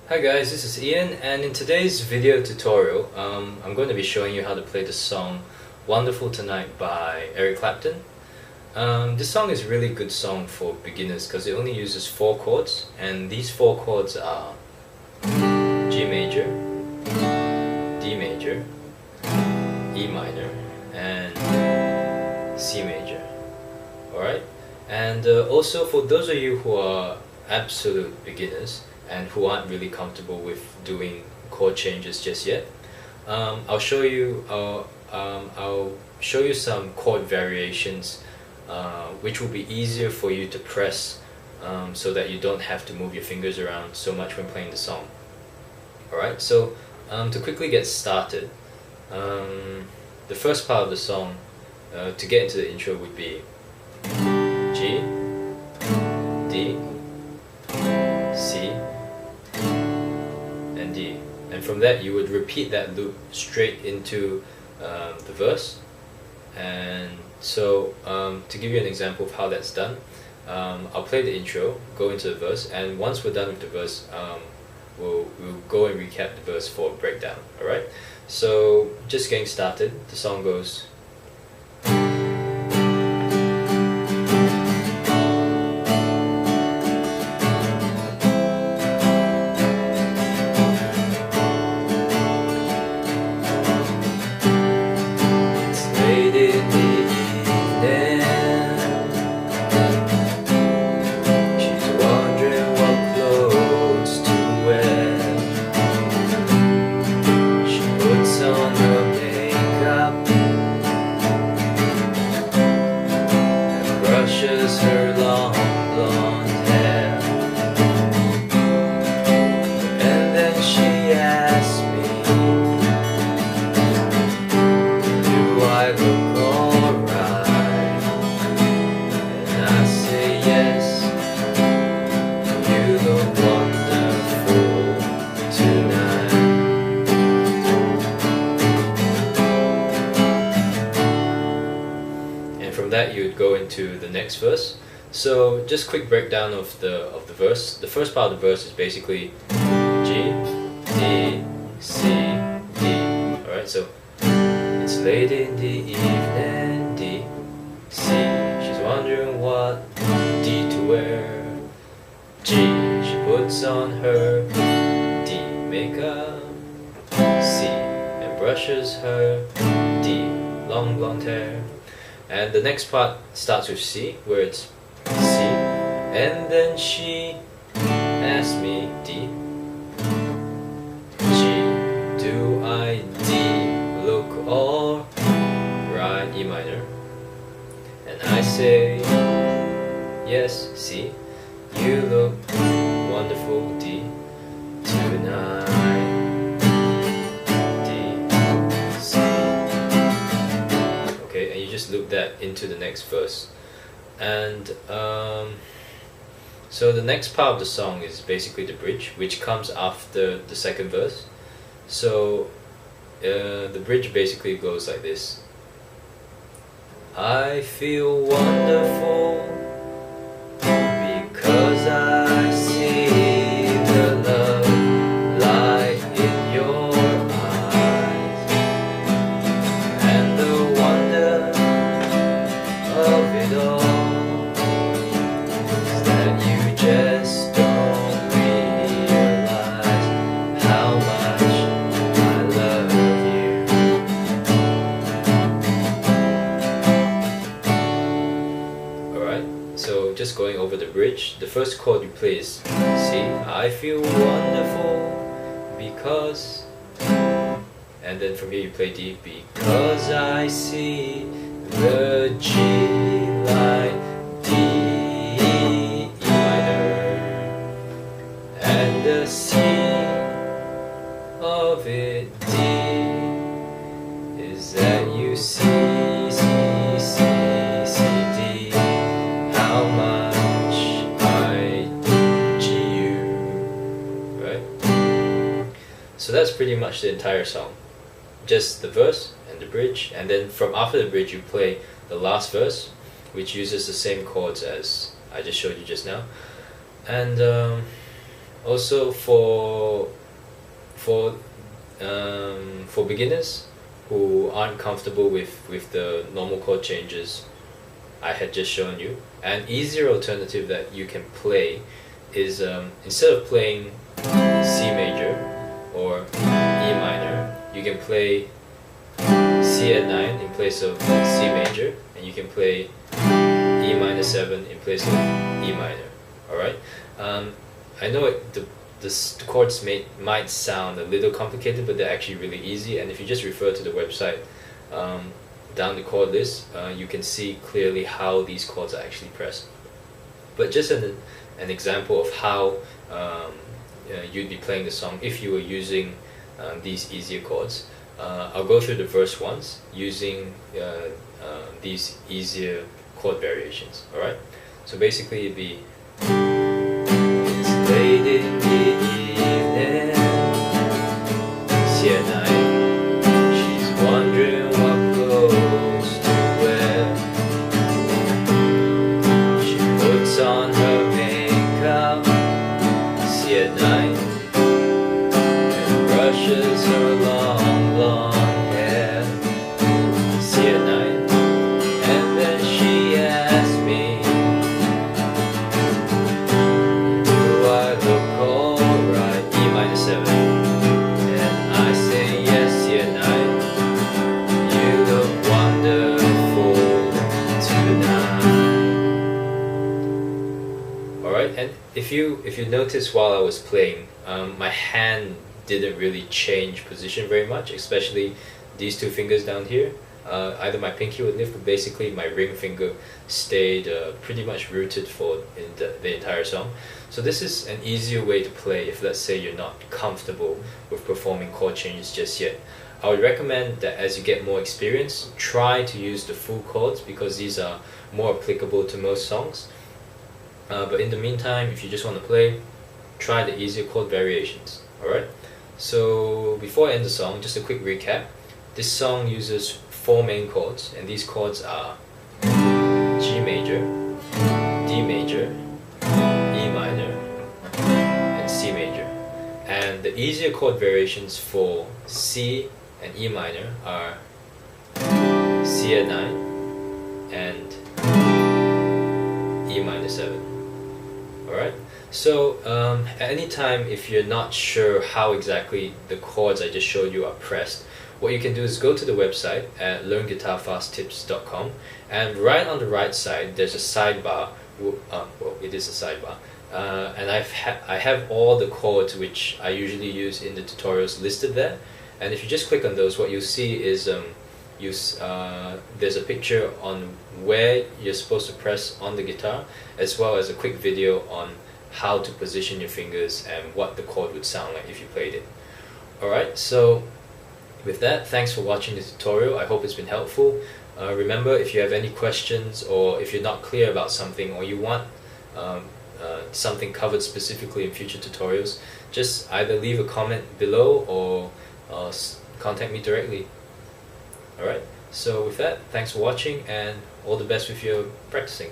Hi guys, this is Ian, and in today's video tutorial I'm going to be showing you how to play the song Wonderful Tonight by Eric Clapton. This song is a really good song for beginners because it only uses 4 chords, and these 4 chords are G major, D major, E minor, and C major. Alright? And also for those of you who are absolute beginners and who aren't really comfortable with doing chord changes just yet, I'll show you some chord variations which will be easier for you to press, so that you don't have to move your fingers around so much when playing the song. Alright, so to quickly get started, the first part of the song, to get into the intro, would be G, D, C, and D, and from that you would repeat that loop straight into the verse. And so to give you an example of how that's done, I'll play the intro, go into the verse, and once we're done with the verse, we'll go and recap the verse for a breakdown. Alright, so just getting started, the song goes. Her long blonde hair, and then she asked me, do I look alright? And I say yes, you look wonderful tonight. And from that you would go into the next verse. So just quick breakdown of the verse. The first part of the verse is basically G, D, C, D. Alright, so it's late in the evening, D, C. She's wondering what D to wear. G, she puts on her D makeup. C, and brushes her D long blonde hair. And the next part starts with C, where it's C, and then she asked me D, G, do I D look alright, E minor, and I say yes, C, you look wonderful, D, tonight. Just loop that into the next verse. And so the next part of the song is basically the bridge, which comes after the second verse. So the bridge basically goes like this. I feel wonderful because I see the love light in your eyes, and the wonder of it all is that you just don't realize how much I love you. Alright, so just going over the bridge, the first chord you play is C. I feel wonderful because, and then from here you play D, because I see the G line, D, E minor, and the C of it, D, is that you see, C, C, C, D, how much I G you, right? So that's pretty much the entire song. Just the verse and the bridge, and then from after the bridge you play the last verse, which uses the same chords as I just showed you just now. And Also for beginners who aren't comfortable with the normal chord changes I had just shown you, an easier alternative that you can play is instead of playing C major or E minor, you can play C at 9 in place of C major, and you can play E minor 7 in place of E minor. Alright? I know the chords might sound a little complicated, but they're actually really easy, and if you just refer to the website down the chord list, you can see clearly how these chords are actually pressed. But just an example of how you'd be playing the song if you were using these easier chords. I'll go through the verse once using these easier chord variations. Alright? So basically it'd be, it's late in the evening, C at 9, she's wondering what clothes to wear. She puts on her makeup, C at 9, and brushes her long blonde hair, C at 9, and then she asks me, do I look alright? E minor 7, and I say yes, C at 9, you look wonderful tonight. Alright, and if you notice while I was playing, my hand didn't really change position very much, especially these two fingers down here. Either my pinky would lift, but basically my ring finger stayed pretty much rooted for the entire song. So this is an easier way to play if, let's say, you're not comfortable with performing chord changes just yet. I would recommend that as you get more experience, try to use the full chords, because these are more applicable to most songs. But in the meantime, if you just want to play, try the easier chord variations. Alright? So before I end the song, just a quick recap. This song uses 4 main chords, and these chords are G major, D major, E minor, and C major. And the easier chord variations for C and E minor are C at 9 and E minor 7. Alright? So at any time, if you're not sure how exactly the chords I just showed you are pressed, what you can do is go to the website at learnguitarfasttips.com, and right on the right side there's a sidebar. Well, it is a sidebar, and I have all the chords which I usually use in the tutorials listed there. And if you just click on those, what you'll see is there's a picture on where you're supposed to press on the guitar, as well as a quick video on how to position your fingers and what the chord would sound like if you played it. Alright, so with that, thanks for watching the tutorial. I hope it's been helpful. Remember, if you have any questions, or if you're not clear about something, or you want something covered specifically in future tutorials, just either leave a comment below or contact me directly. Alright, so with that, thanks for watching, and all the best with your practicing.